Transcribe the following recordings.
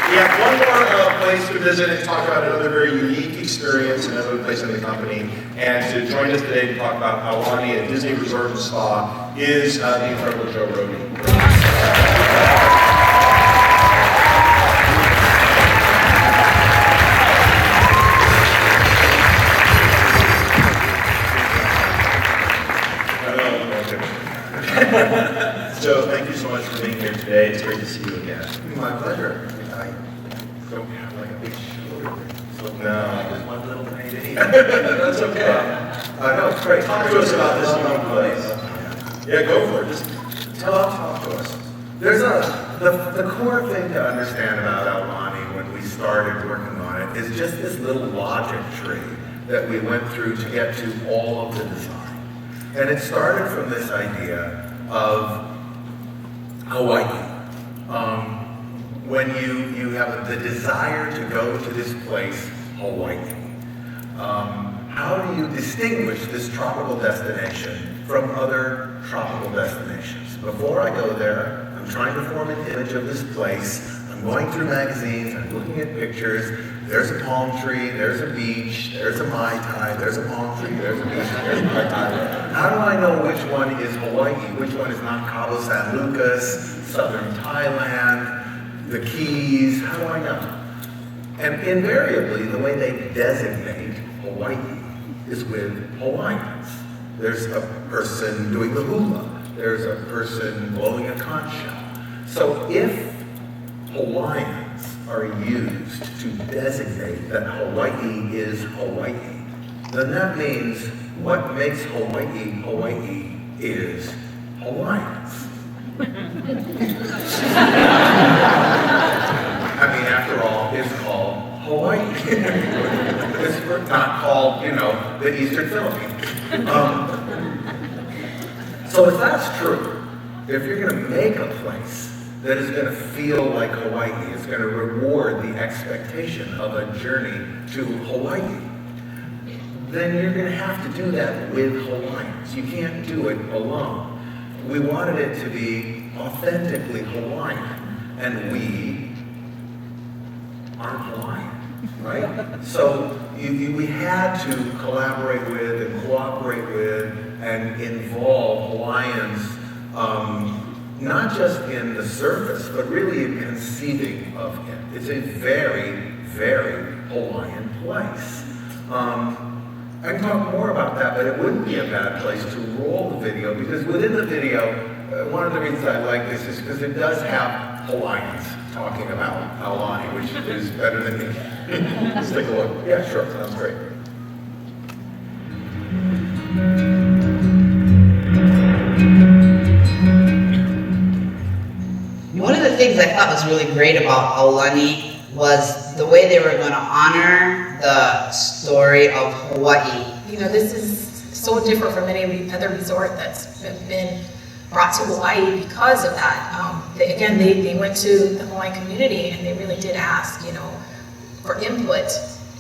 Yeah, one more place to visit and talk about another very unique experience, another place in the company. And to join us today to talk about Aulani, a Disney resort and spa, is the incredible Joe Rohde. Joe, thank you so much for being here today. It's great to see you again. My pleasure. I don't have like a big shoulder. So No. just one little tiny thing. That's okay. I know, it's great. Talk to us about this unique place. Yeah, go for it. Just Talk to us. There's the core thing to understand about Aulani when we started working on it is just this little logic tree that we went through to get to all of the design. And it started from this idea of Hawaii. When you have the desire to go to this place, Hawaii, how do you distinguish this tropical destination from other tropical destinations? Before I go there, I'm trying to form an image of this place. I'm going through magazines, I'm looking at pictures. There's a palm tree, there's a beach, there's a Mai Tai, there's a palm tree, there's a beach, there's a Mai Tai. How do I know which one is Hawaii, which one is not Cabo San Lucas, southern Thailand, the Keys? How do I know? And invariably, the way they designate Hawaii is with Hawaiians. There's a person doing the hula. There's a person blowing a conch shell. So if Hawaiians are used to designate that Hawaii is Hawaii, then that means what makes Hawaii Hawaii is Hawaiians. I mean, after all, it's called Hawaii. It's not called, the Eastern Philippines. So if that's true, if you're going to make a place that is going to feel like Hawaii, it's going to reward the expectation of a journey to Hawaii, then you're going to have to do that with Hawaiians. You can't do it alone. We wanted it to be authentically Hawaiian, and we aren't Hawaiian, right? So we had to collaborate with and cooperate with and involve Hawaiians, not just in the surface, but really in conceiving of it. It's a very, very Hawaiian place. I can talk more about that, but it wouldn't be a bad place to roll the video, because within the video, one of the reasons I like this is because it does have Hawaiians talking about Aulani, which is better than me. Let's take a look. Yeah, sure, sounds great. One of the things I thought was really great about Aulani was the way they were going to honor the story of Hawaii. This is so different from any other resort that's been brought to Hawaii because of that. They went to the Hawaiian community and they really did ask, for input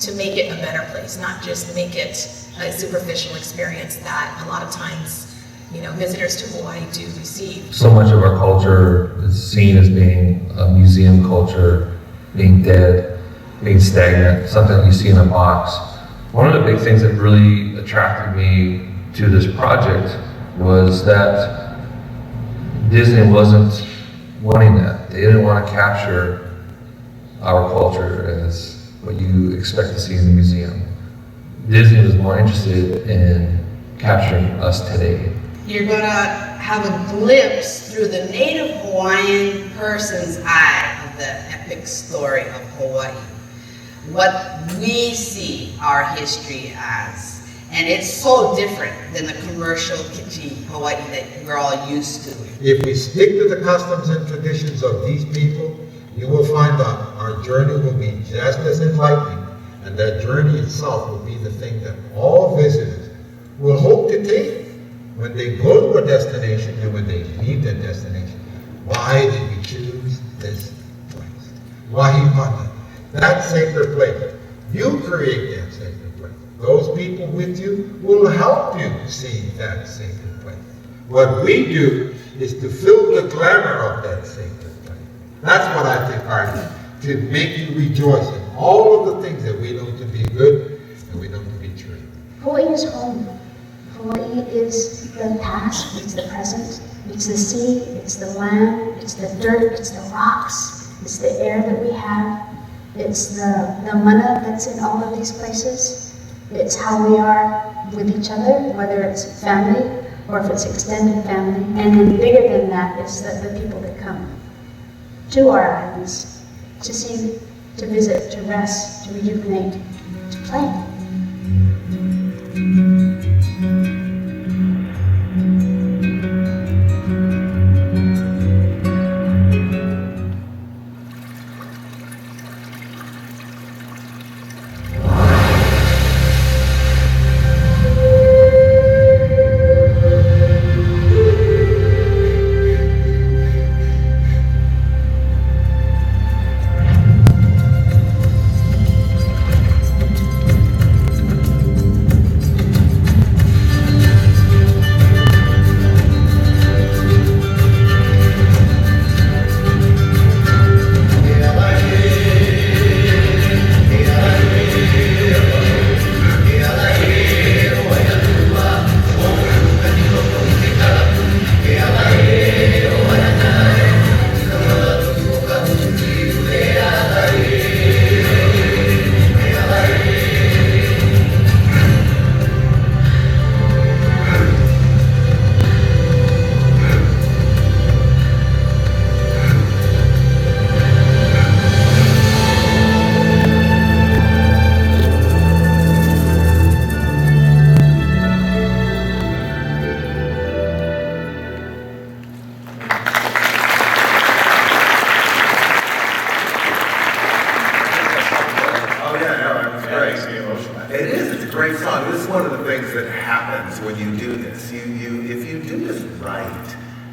to make it a better place, not just make it a superficial experience that a lot of times visitors to Hawaii do receive. So much of our culture is seen as being a museum culture, being dead, being stagnant, something that you see in a box. One of the big things that really attracted me to this project was that Disney wasn't wanting that. They didn't want to capture our culture as what you expect to see in the museum. Disney was more interested in capturing us today. You're going to have a glimpse through the native Hawaiian person's eye of the epic story of Hawaii. What we see our history as. And it's so different than the commercial kitschy Hawaii that we're all used to. If we stick to the customs and traditions of these people, you will find that our journey will be just as enlightening, and that journey itself will be the thing that all visitors will hope to take when they go to a destination and when they leave that destination. Why did we choose this place? Wahimana, that sacred place. You create that sacred place. Those people with you will help you see that sacred place. What we do is to fill the glamour of that sacred place. That's what I think our to make you rejoice in all of the things that we know to be good and we know to be true. Hawaii is home. Hawaii is the past, it's the present, it's the sea, it's the land, it's the dirt, it's the rocks, it's the air that we have, it's the mana that's in all of these places, it's how we are with each other, whether it's family or if it's extended family. And then bigger than that is the people that come to our islands to see, to visit, to rest, to rejuvenate, to play.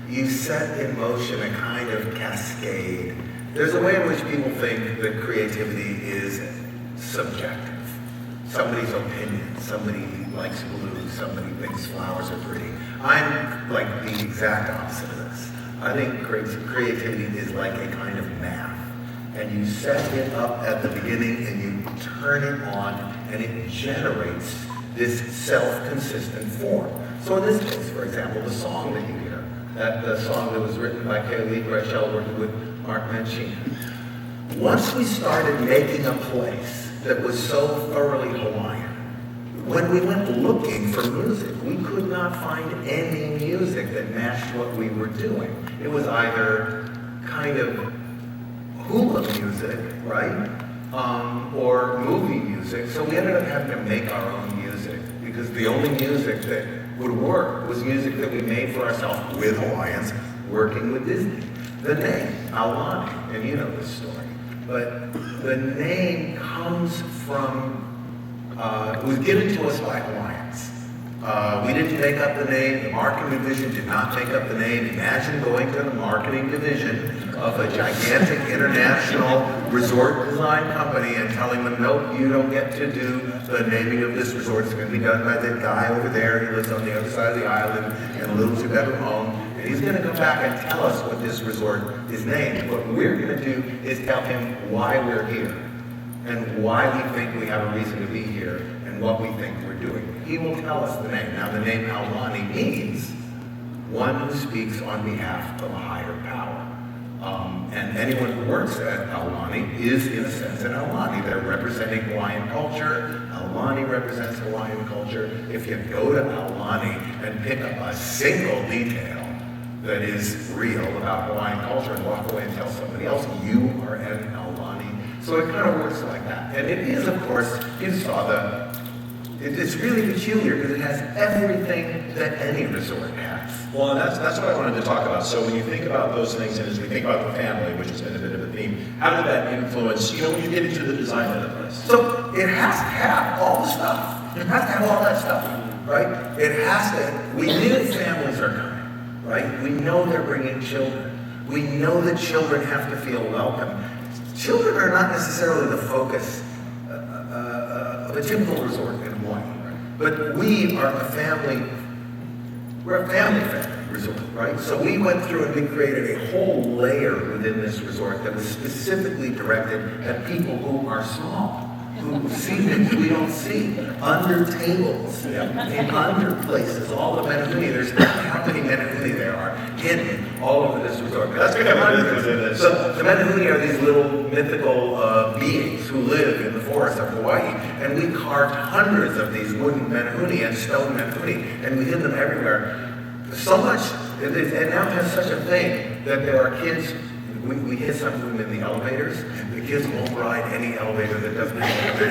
You set in motion a kind of cascade. There's a way in which people think that creativity is subjective. Somebody's opinion, somebody likes blue, somebody thinks flowers are pretty. I'm like the exact opposite of this. I think creativity is like a kind of math. And you set it up at the beginning and you turn it on and it generates this self-consistent form. So in this case, for example, the song that you hear, the song that was written by Kaylee Rachel working with Mark Mancini. Once we started making a place that was so thoroughly Hawaiian, when we went looking for music, we could not find any music that matched what we were doing. It was either kind of hula music, right? Or movie music. So we ended up having to make our own music because the only music that would work was music that we made for ourselves with Hawaiians working with Disney. The name, Aulani, and you know this story, but the name comes from, it was given to us by Hawaiians. We didn't make up the name, the marketing division did not make up the name. Imagine going to the marketing division of a gigantic international resort design company and telling them, nope, you don't get to do the naming of this resort. It's going to be done by the guy over there who lives on the other side of the island in a little two-bedroom home. And he's going to come back and tell us what this resort is named. What we're going to do is tell him why we're here and why we think we have a reason to be here and what we think we're doing. He will tell us the name. Now, the name Aulani means one who speaks on behalf of a higher power. And anyone who works at Aulani is, in a sense, an Aulani. They're representing Hawaiian culture. Aulani represents Hawaiian culture. If you go to Aulani and pick up a single detail that is real about Hawaiian culture and walk away and tell somebody else, you are an Aulani. So it kind of works like that. And it is, of course, you saw it's really peculiar because it has everything that any resort has. Well, and that's what I wanted to talk about. So when you think about those things, and as we think about the family, which has been a bit of a theme, how did that influence, when you get into the design of the place? So it has to have all the stuff. It has to have all that stuff, right? It has to, we knew families are coming, right? We know they're bringing children. We know that children have to feel welcome. Children are not necessarily the focus of a typical resort in Hawaii, right? But we are a family, we're a family, resort, right? So we went through and we created a whole layer within this resort that was specifically directed at people who are small, who see things we don't see, under tables, in under places, all the menehune. There's how many menehune there are hidden all over this resort. That's good. So the menehune are these little mythical beings who live in the forests of Hawaii, and we carved hundreds of these wooden menehune and stone menehune, and we hid them everywhere. So much, it now has such a thing that there are kids. We hid some of them in the elevators. The kids won't ride any elevator that doesn't have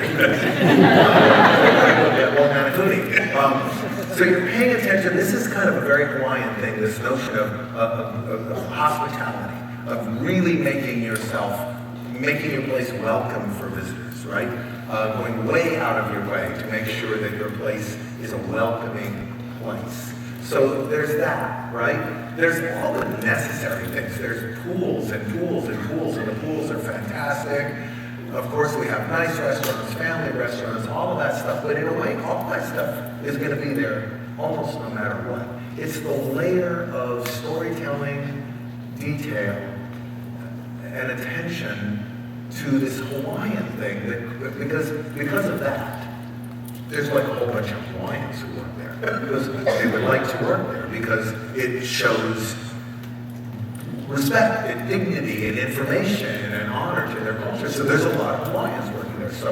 a So you're paying attention. This is kind of a very Hawaiian thing, this notion of hospitality, of really making your place welcome for visitors, right? Going way out of your way to make sure that your place is a welcoming place. So there's that, right? There's all the necessary things. There's pools and pools and pools, and the pools are fantastic. Of course, we have nice restaurants, family restaurants, all of that stuff, but in a way, all that stuff is going to be there almost no matter what. It's the layer of storytelling, detail, and attention to this Hawaiian thing that, because of that, there's like a whole bunch of Hawaiians who work there because they would like to work there because it shows respect and dignity and information and an honor to their culture. So there's a lot of Hawaiians working there. So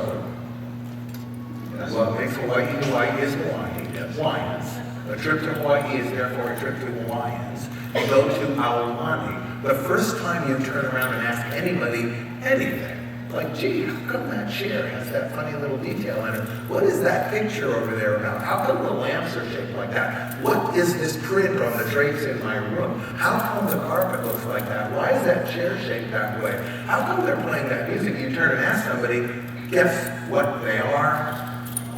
what makes Hawaii Hawaii is Hawaii. Hawaiians. A trip to Hawaii is therefore a trip to Hawaiians. You go to Aulani. The first time you turn around and ask anybody anything, like, gee, how come that chair has that funny little detail in it? What is that picture over there about? How come the lamps are shaped like that? What is this print on the drapes in my room? How come the carpet looks like that? Why is that chair shaped that way? How come they're playing that music? You turn and ask somebody, guess what they are?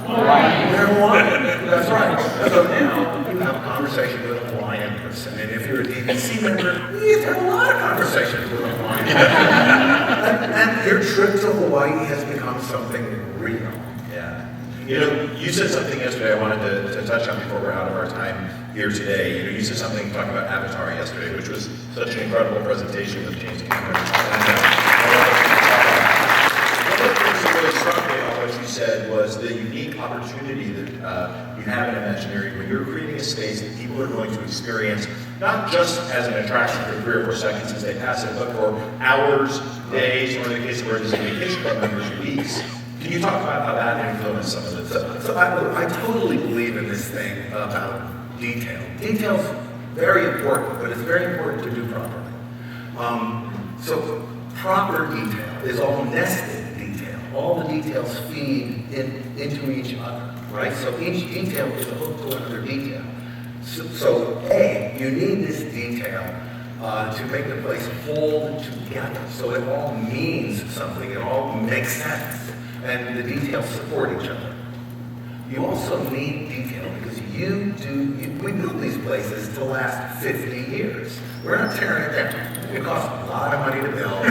Hawaiian. They're Hawaiian. That's right. So now you have a conversation with a Hawaiian person. And if you're a DVC member, you have a lot of conversations with a Hawaiian person. And your trip to Hawaii has become something real. Yeah. You know, you said something yesterday I wanted to touch on before we're out of our time here today. You know, you said something talking about Avatar yesterday, which was such an incredible presentation with James Cameron. One of the things that really struck me about what you said was the unique opportunity that you have in Imagineering when you're creating a space that people are going to experience, not just as an attraction for 3 or 4 seconds as they pass it, but for hours, days, or in the case of where it is a vacation club members, weeks. Can you talk about how that influenced some of the So I totally believe in this thing about detail. Detail's very important, but it's very important to do properly. So proper detail is all nested detail. All the details feed into each other, right? So each detail is a hook to another detail. So A, you need this detail to make the place hold together. So it all means something. It all makes sense. And the details support each other. You also need detail because we build these places to last 50 years. We're not tearing it down. It costs a lot of money to build.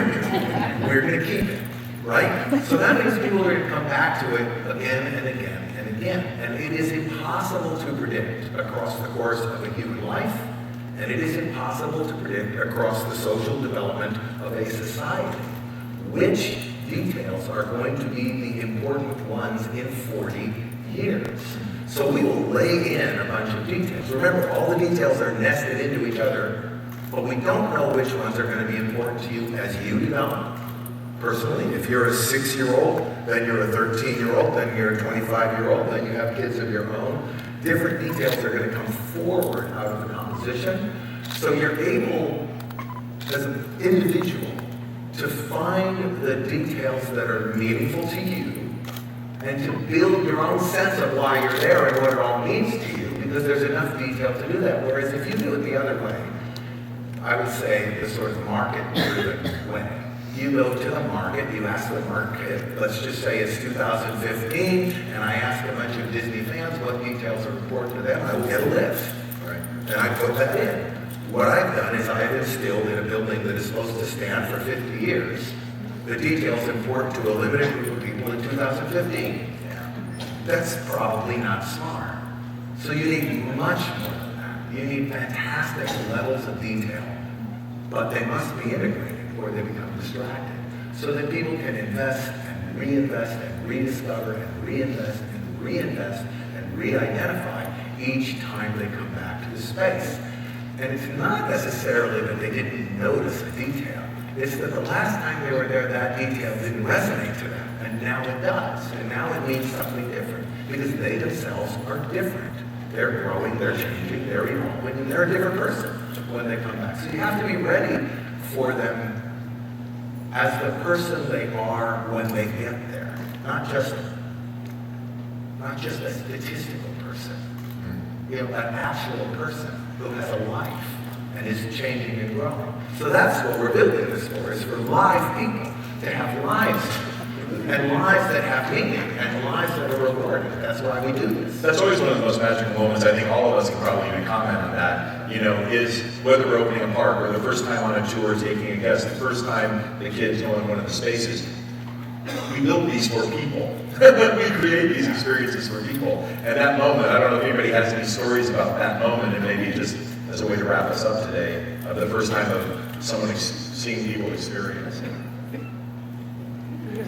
We're going to keep it, right? So that means people are going to come back to it again and again and again. And it is impossible to predict across the course of a human life, and it is impossible to predict across the social development of a society which details are going to be the important ones in 40 years. So we will lay in a bunch of details. Remember, all the details are nested into each other, but we don't know which ones are going to be important to you as you develop. Personally, if you're a 6-year-old, then you're a 13-year-old, then you're a 25-year-old, then you have kids of your own. Different details are going to come forward out of the composition. So you're able, as an individual, to find the details that are meaningful to you and to build your own sense of why you're there and what it all means to you, because there's enough detail to do that. Whereas if you do it the other way, I would say the sort of market-driven way. You go to the market, you ask the market, let's just say it's 2015, and I ask a bunch of Disney fans what details are important to them, I will get a list, right? And I put that in. What I've done is I've instilled in a building that is supposed to stand for 50 years, the details important to a limited group of people in 2015. That's probably not smart. So you need much more than that. You need fantastic levels of detail, but they must be integrated or they become distracted, so that people can invest and reinvest and rediscover and reinvest and reinvest and re-identify each time they come back to the space. And it's not necessarily that they didn't notice a detail. It's that the last time they were there, that detail didn't resonate to them, and now it does. And now it means something different, because they themselves are different. They're growing, they're changing, they're evolving, and they're a different person when they come back. So you have to be ready for them as the person they are when they get there, not just a statistical person. You know, an actual person who has a life and is changing and growing. So that's what we're building this for, is for live people to have lives, and lives that have meaning, and lives that are rewarded. That's why we do this. That's always one of the most magical moments. I think all of us can probably even comment on that. You know, is whether we're opening a park or the first time on a tour taking a guest, the first time the kids go in one of the spaces. We build these for people. We create these experiences for people. And that moment, I don't know if anybody has any stories about that moment, and maybe just as a way to wrap us up today, of the first time of someone seeing people experience it. Good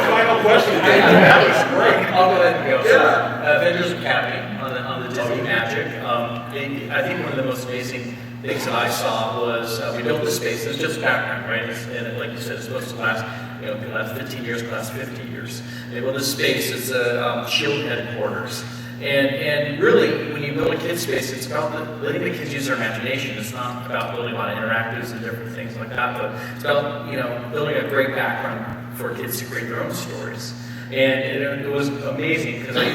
final question, David. That was great. I'll go ahead and go. Yeah. Avengers Academy on the Disney Magic. I think one of the most amazing things that I saw was we built the space. It's just background, right? And like you said, it's supposed to last, can last 15 years, can last 50 years. And well, this space is a Shield headquarters. And really, when you build a kid's space, it's about letting the kids use their imagination. It's not about building a lot of interactives and different things like that, but it's about, building a great background for kids to create their own stories. And it was amazing, because I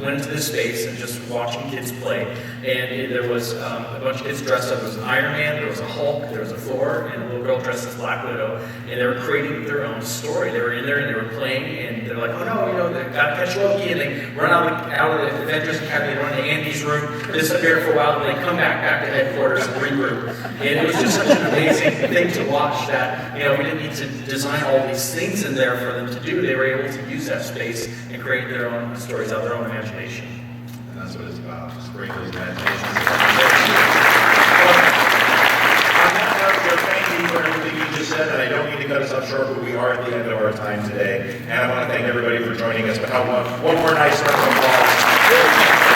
went into this space and just watching kids play, and there was a bunch of kids dressed up. There was an Iron Man, there was a Hulk, there was a Thor, and a little girl dressed as Black Widow, and they were creating their own story. They were in there and they were playing, and they're like, oh no, they gotta catch Loki, and they run out of the Avengers Academy, they run to Andy's room, disappear for a while, and they come back to headquarters and regroup. And it was just such an amazing thing to watch that, we didn't need to design all these things in there for them to do. They were able to use that space and create their own stories out of their own imagination. And that's what it's about, just bring those imaginations. Thank you for everything you just said, and I don't mean to cut us off short, but we are at the end of our time today. And I want to thank everybody for joining us. But how one more nice round of applause.